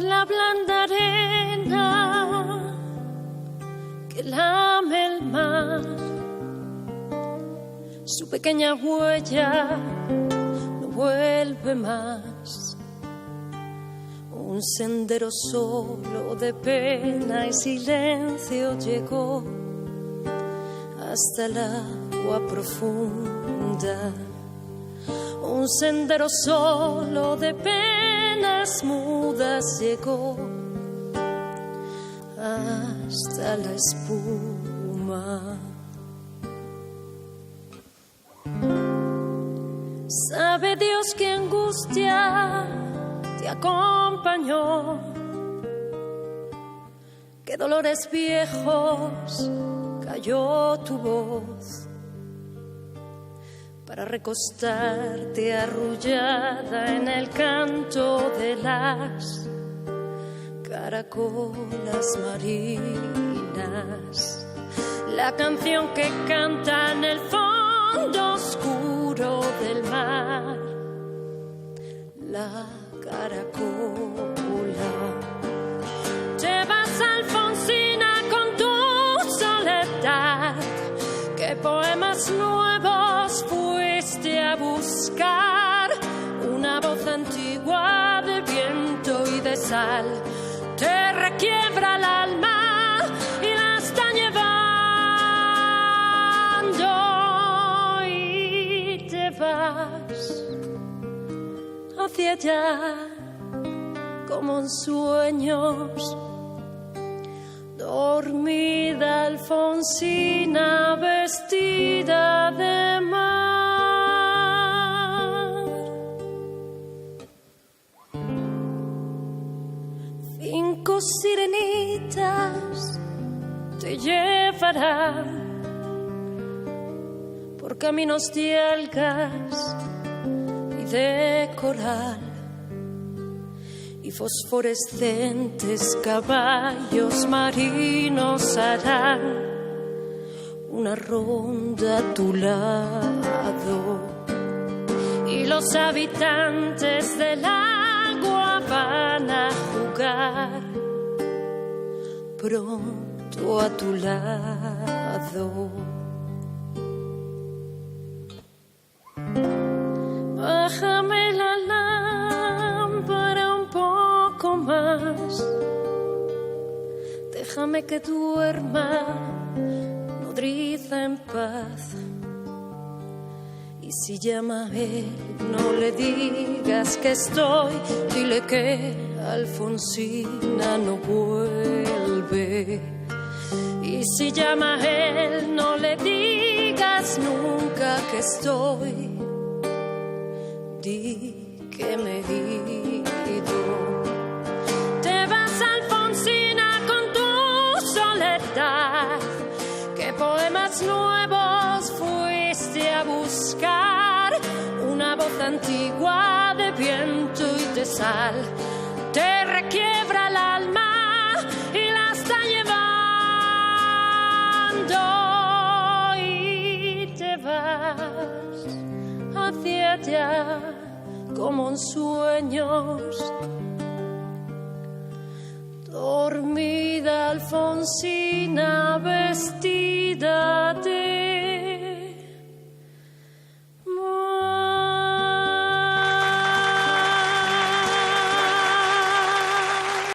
la blanda arena que lame el mar. Su pequeña huella no vuelve más. Un sendero solo de pena y silencio llegó hasta el agua profunda. Un sendero solo de penas mudas llegó hasta la espuma. Sabe Dios qué angustia te acompañó, qué dolores viejos cayó tu voz para recostarte arrullada en el canto de las caracolas marinas, la canción que canta en el fondo oscuro del mar, la caracola. Te vas, Alfonsina, con tu soledad, qué poemas nuevos fuiste a buscar, una voz antigua de viento y de sal te requiebra el alma y la está llevando, y te vas hacia allá como en sueños. Dormida Alfonsina vestida de mar. 5 sirenitas te llevarán por caminos de algas y de coral, y fosforescentes caballos marinos harán una ronda a tu lado, y los habitantes del agua van a jugar pronto a tu lado. Bájame la lámpara un poco más, déjame que duerma nodriza en paz. Y si llama a él, no le digas que estoy, dile que Alfonsina no vuelve. Y si llama a él, no le digas nunca que estoy, di que me he ido. Te vas, Alfonsina, con tu soledad, qué poemas nuevos fuiste a buscar, una voz antigua de viento y de sal te requiebra el alma y la está llevando, y te vas hacia allá como en sueños. Dormida Alfonsina vestida de